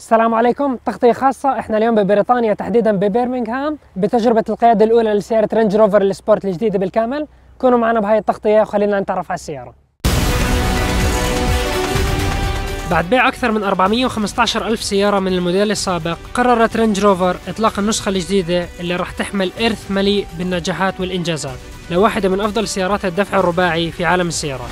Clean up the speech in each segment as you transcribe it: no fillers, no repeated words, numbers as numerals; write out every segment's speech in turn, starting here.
السلام عليكم. تغطية خاصة. احنا اليوم ببريطانيا تحديدا ببرمنجهام بتجربة القيادة الأولى لسيارة رينج روفر سبورت الجديدة بالكامل. كونوا معنا بهاي التغطية وخلينا نتعرف على السيارة. بعد بيع أكثر من 415 ألف سيارة من الموديل السابق، قررت رينج روفر إطلاق النسخة الجديدة اللي راح تحمل إرث مليء بالنجاحات والإنجازات لواحدة من أفضل سيارات الدفع الرباعي في عالم السيارات.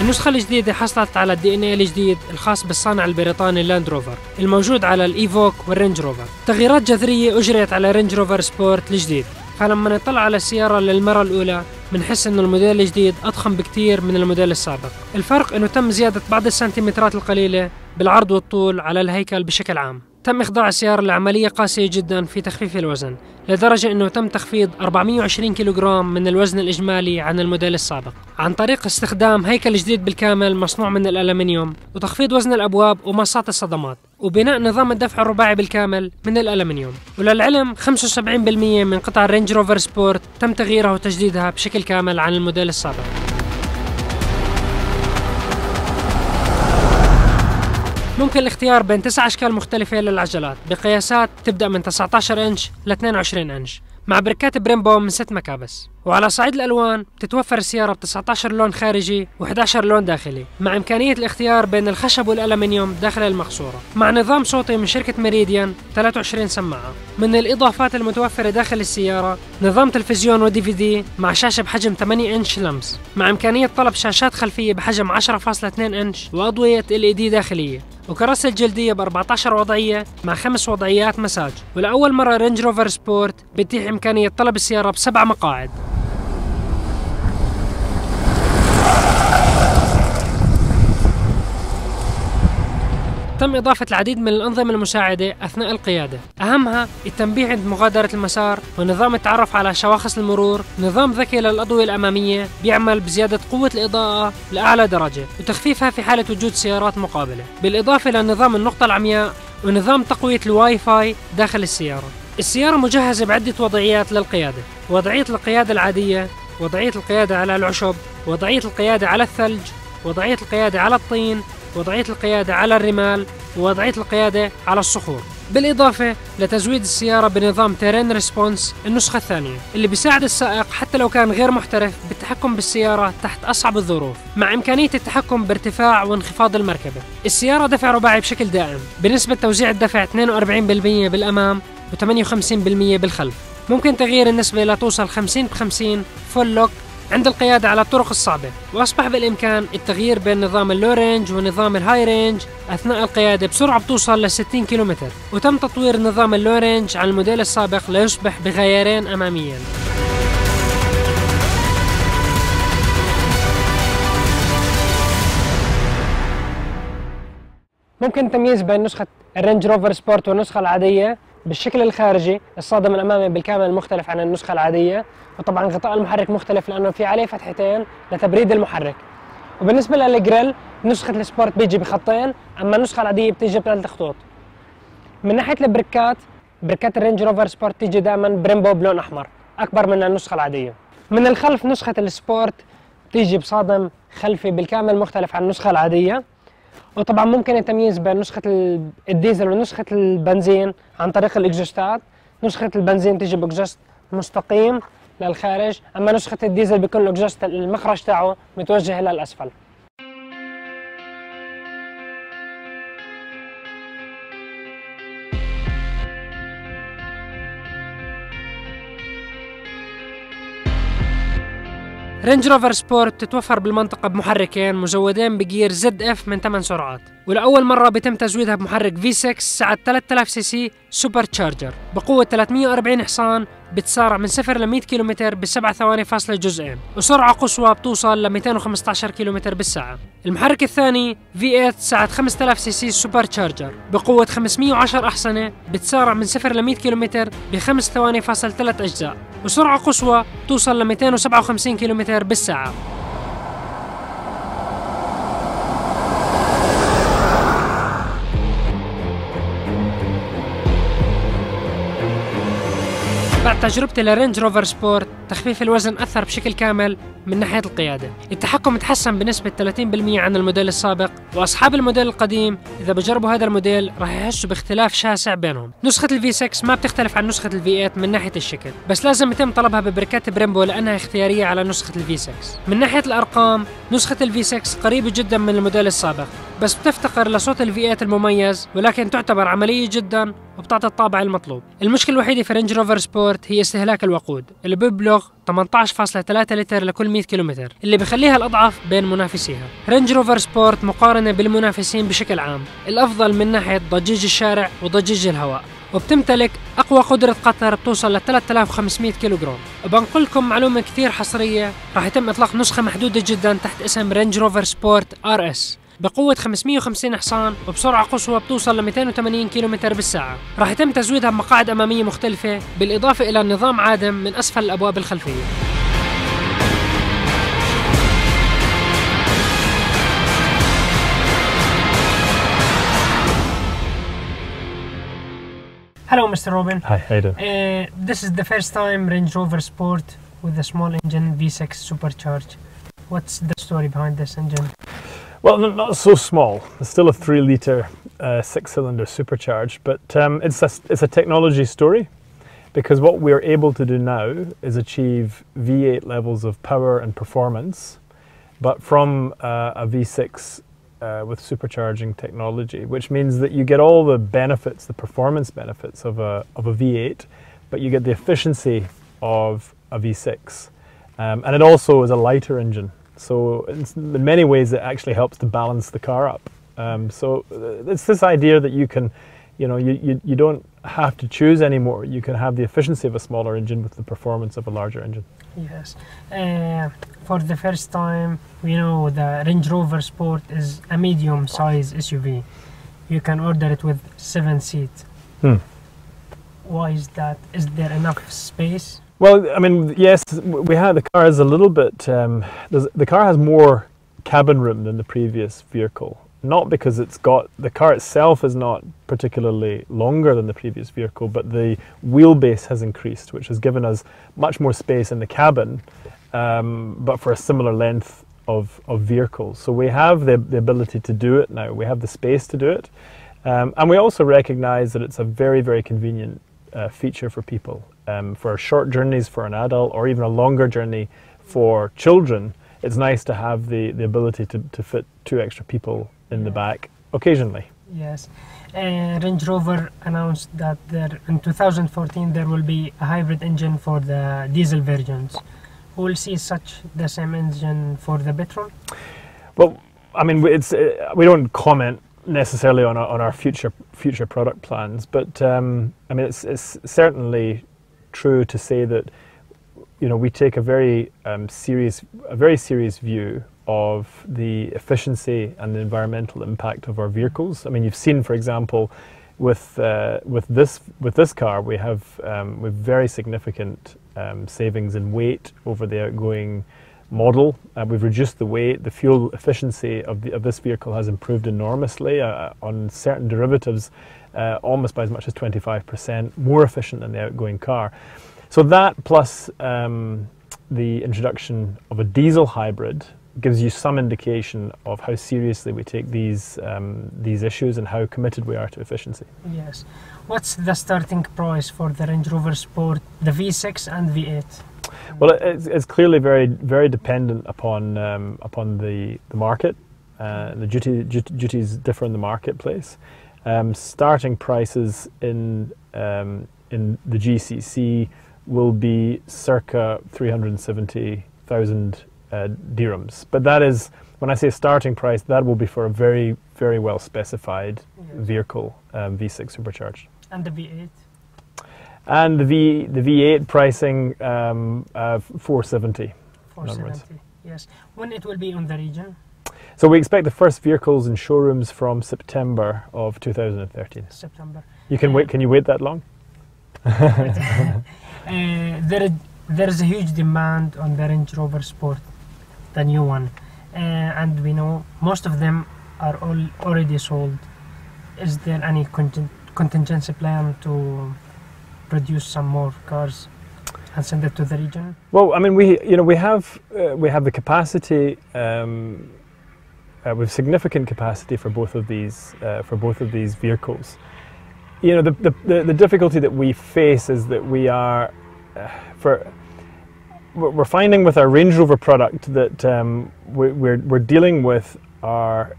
النسخة الجديدة حصلت على الدي ان اي الجديد الخاص بالصانع البريطاني لاند روفر الموجود على الايفوك والرينج روفر. تغييرات جذرية أجريت على رينج روفر سبورت الجديد، فلما نطلع على السيارة للمرة الأولى بنحس إنه الموديل الجديد أضخم بكتير من الموديل السابق. الفرق إنه تم زيادة بعض السنتيمترات القليلة بالعرض والطول على الهيكل بشكل عام. تم إخضاع السيارة لعملية قاسية جدا في تخفيف الوزن، لدرجة أنه تم تخفيض 420 كيلوغرام من الوزن الإجمالي عن الموديل السابق عن طريق استخدام هيكل جديد بالكامل مصنوع من الألمنيوم، وتخفيض وزن الأبواب ومصات الصدمات، وبناء نظام الدفع الرباعي بالكامل من الألمنيوم. وللعلم 75% من قطع الرينج روفر سبورت تم تغييرها وتجديدها بشكل كامل عن الموديل السابق. ممكن الاختيار بين 9 أشكال مختلفة للعجلات بقياسات تبدأ من 19 إنش ل 22 إنش، مع بركات بريمبو من 6 مكابس. وعلى صعيد الألوان بتتوفر السيارة ب 19 لون خارجي و11 لون داخلي، مع إمكانية الاختيار بين الخشب والألمنيوم داخل المقصورة، مع نظام صوتي من شركة ميريديان 23 سماعة. من الإضافات المتوفرة داخل السيارة نظام تلفزيون ودي في دي مع شاشة بحجم 8 إنش لمس، مع إمكانية طلب شاشات خلفية بحجم 10.2 إنش وأضوية LED داخلية، وكراسة جلدية ب 14 وضعية مع 5 وضعيات مساج. ولأول مرة رينج روفر سبورت بتتيح إمكانية طلب السيارة ب7 مقاعد. تم إضافة العديد من الأنظمة المساعدة أثناء القيادة، أهمها التنبيه عند مغادرة المسار، ونظام التعرف على شواخص المرور، نظام ذكي للأضوية الأمامية بيعمل بزيادة قوة الإضاءة لأعلى درجة وتخفيفها في حالة وجود سيارات مقابلة، بالإضافة لنظام النقطة العمياء ونظام تقوية الواي فاي داخل السيارة. السيارة مجهزة بعدة وضعيات للقيادة: وضعية القيادة العادية، وضعية القيادة على العشب، وضعية القيادة على الثلج، وضعية القيادة على الطين، وضعية القيادة على الرمال، ووضعية القيادة على الصخور، بالإضافة لتزويد السيارة بنظام تيرين ريسبونس النسخة الثانية اللي بيساعد السائق حتى لو كان غير محترف بالتحكم بالسيارة تحت أصعب الظروف، مع إمكانية التحكم بارتفاع وانخفاض المركبة. السيارة دفع رباعي بشكل دائم بنسبة توزيع الدفع 42% بالأمام و58% بالخلف. ممكن تغيير النسبة لتوصل 50-50 فول لوك عند القيادة على الطرق الصعبة، وأصبح بالإمكان التغيير بين نظام اللو رينج ونظام الهاي رينج أثناء القيادة بسرعة بتوصل ل 60 كيلومتر. وتم تطوير نظام اللو رينج عن الموديل السابق ليصبح بغيارين أماميين. ممكن تمييز بين نسخة الرينج روفر سبورت والنسخة العادية بالشكل الخارجي. الصادم الأمامي بالكامل مختلف عن النسخة العادية، وطبعا غطاء المحرك مختلف لأنه في عليه فتحتين لتبريد المحرك. وبالنسبة للجريل نسخة السبورت بيجي بخطين، أما النسخة العادية بتيجي ب3 خطوط. من ناحية البريكات، بريكات الرينج روفر سبورت تيجي دائما بريمبو بلون أحمر أكبر من النسخة العادية. من الخلف نسخة السبورت تيجي بصادم خلفي بالكامل مختلف عن النسخة العادية. وطبعا ممكن التمييز بين نسخة الديزل ونسخة البنزين عن طريق الإكزوستات. نسخة البنزين تيجي بإكزوست مستقيم للخارج، أما نسخة الديزل بيكون الإكزوست المخرج تاعه متوجه إلى الأسفل. رينج روفر سبورت تتوفر بالمنطقة بمحركين مزودين بجير ZF من 8 سرعات، ولأول مرة بيتم تزويدها بمحرك V6 سعة 3000 سي سي سوبر تشارجر بقوة 340 حصان، بتسارع من 0 ل 100 كيلومتر ب7 ثواني فاصلة جزئين، وسرعة قصوى بتوصل ل 215 كيلومتر بالساعة. المحرك الثاني V8 سعة 5000 سي سي سوبر تشارجر بقوة 510 أحصنة، بتسارع من 0 ل 100 كيلومتر ب5 ثواني فاصل 3 أجزاء، وسرعة قصوى توصل ل 257 كيلومتر بالساعة. بعد تجربتي لرينج روفر سبورت، تخفيف الوزن أثر بشكل كامل من ناحية القيادة. التحكم تحسن بنسبة 30% عن الموديل السابق، وأصحاب الموديل القديم إذا بجربوا هذا الموديل راح يحسوا باختلاف شاسع بينهم. نسخة الفي 6 ما بتختلف عن نسخة الفي 8 من ناحية الشكل، بس لازم يتم طلبها ببريكات بريمبو لأنها اختيارية على نسخة الفي 6. من ناحية الأرقام، نسخة الفي 6 قريبة جدا من الموديل السابق، بس بتفتقر لصوت الفي 8 المميز، ولكن تعتبر عملية جدا وبتعطي الطابع المطلوب. المشكلة الوحيدة في رينج روفر سبورت هي استهلاك الوقود اللي بيبلغ 18.3 لتر لكل 100 كيلومتر، اللي بخليها الأضعف بين منافسيها. رينج روفر سبورت مقارنة بالمنافسين بشكل عام الأفضل من ناحية ضجيج الشارع وضجيج الهواء، وبتمتلك أقوى قدرة قطر بتوصل ل 3500 كيلوغرام. وبنقول لكم معلومة كثير حصرية، راح يتم إطلاق نسخة محدودة جدا تحت اسم رينج روفر سبورت RS بقوة 550 حصان وبسرعة قصوى بتوصل ل 280 كيلومتر بالساعة. راح يتم تزويدها بمقاعد أمامية مختلفة، بالإضافة إلى نظام عادم من أسفل الأبواب الخلفية. Hello, Mr. Robin. Hi, how you doing? This is the first time Range Rover Sport with a small engine V6 supercharged. What's the story behind this engine? Well, not so small. It's still a 3-litre six-cylinder supercharged, but it's a technology story, because what we're able to do now is achieve V8 levels of power and performance, but from a V6 with supercharging technology, which means that you get all the benefits, the performance benefits of a V8, but you get the efficiency of a V6, and it also is a lighter engine. So in many ways it actually helps to balance the car up. So it's this idea that you can, you don't have to choose anymore. You can have the efficiency of a smaller engine with the performance of a larger engine. Yes. For the first time, we know the Range Rover Sport is a medium-size SUV. You can order it with 7 seats. Why is that? Is there enough space? Well, I mean, yes, the car is a little bit, the car has more cabin room than the previous vehicle. Not because the car itself is not particularly longer than the previous vehicle, but the wheelbase has increased, which has given us much more space in the cabin, but for a similar length of vehicles. So we have the ability to do it now. We have the space to do it. And we also recognize that it's a very, very convenient feature for people. For short journeys for an adult, or even a longer journey for children, it's nice to have the ability to fit 2 extra people in the back occasionally. Yes. Range Rover announced that in 2014 there will be a hybrid engine for the diesel versions. We'll see the same engine for the petrol? Well, I mean, we don't comment necessarily on our future product plans, but I mean, it's certainly true to say that we take a very serious view of the efficiency and the environmental impact of our vehicles. I mean, you've seen, for example, with this car, we have very significant savings in weight over the outgoing model. We've reduced the weight. The fuel efficiency of this vehicle has improved enormously on certain derivatives, almost by as much as 25% more efficient than the outgoing car. So that plus the introduction of a diesel hybrid gives you some indication of how seriously we take these issues and how committed we are to efficiency. Yes. What's the starting price for the Range Rover Sport, the V6 and V8? Well, it's clearly very, very dependent upon the market. The duties differ in the marketplace. Starting prices in the GCC will be circa 370,000 dirhams. But that is, when I say starting price, that will be for a very, very well specified vehicle, V6 supercharged. And the V8? And the V8 pricing 470. 470. Yes. When it will be on the region? So we expect the first vehicles in showrooms from September of 2013. September. You can wait. Can you wait that long? There is a huge demand on the Range Rover Sport, the new one, and we know most of them are already sold. Is there any contingency plan to produce some more cars and send it to the region? Well, I mean, we have the capacity. We have significant capacity for both of these vehicles. You know, the difficulty that we face is that we're finding with our Range Rover product that we're dealing with our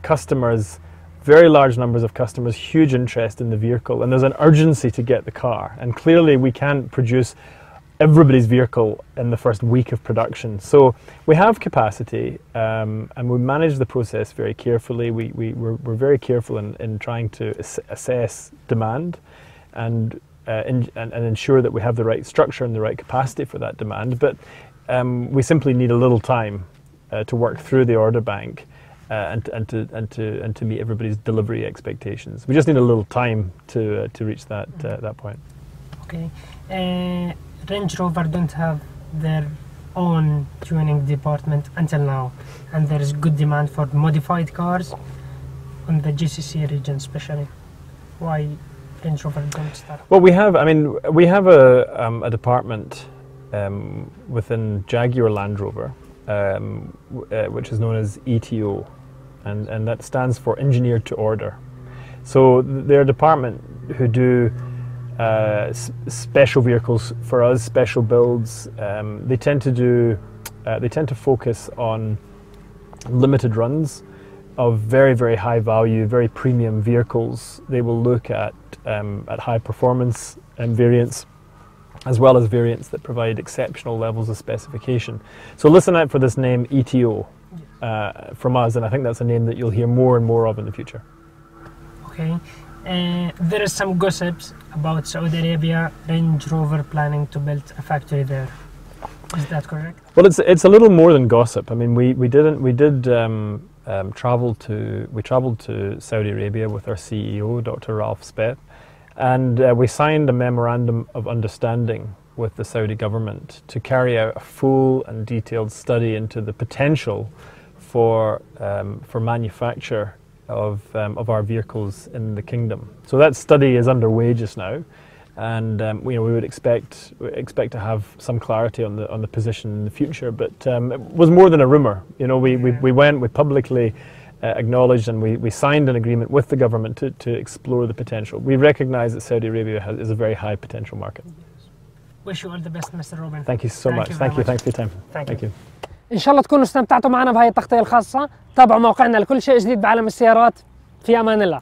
customers, very large numbers of customers, huge interest in the vehicle, and there's an urgency to get the car. And clearly, we can't produce everybody's vehicle in the first week of production. So we have capacity, and we manage the process very carefully. We're very careful in trying to assess demand and ensure that we have the right structure and the right capacity for that demand. But we simply need a little time to work through the order bank and to meet everybody's delivery expectations. We just need a little time to reach that point. Okay. Range Rover don't have their own tuning department until now, and there is good demand for modified cars on the GCC region especially. Why Range Rover don't start? Well, we have a department within Jaguar Land Rover, which is known as ETO, and that stands for Engineered to Order. So they're a department who do special vehicles for us, special builds. They tend to focus on limited runs of very, very high value, very premium vehicles. They will look at high performance variants, as well as variants that provide exceptional levels of specification. So listen out for this name ETO from us, and I think that's a name that you'll hear more and more of in the future. Okay. There is some gossips about Saudi Arabia, Range Rover planning to build a factory there. Is that correct? Well, it's a little more than gossip. I mean, we traveled to Saudi Arabia with our CEO, Dr. Ralph Speth, and we signed a memorandum of understanding with the Saudi government to carry out a full and detailed study into the potential for manufacture of our vehicles in the kingdom. So that study is underway just now, and we would expect to have some clarity on the position in the future. But it was more than a rumor. You know, we publicly acknowledged, and we signed an agreement with the government to explore the potential. We recognise that Saudi Arabia is a very high potential market. Wish you all the best, Mr. Robin. Thank you so much. Thank you. Thanks for your time. Thank you. إن شاء الله تكونوا استمتعتوا معنا بهاي التغطية الخاصة. تابعوا موقعنا لكل شيء جديد بعالم السيارات. في أمان الله.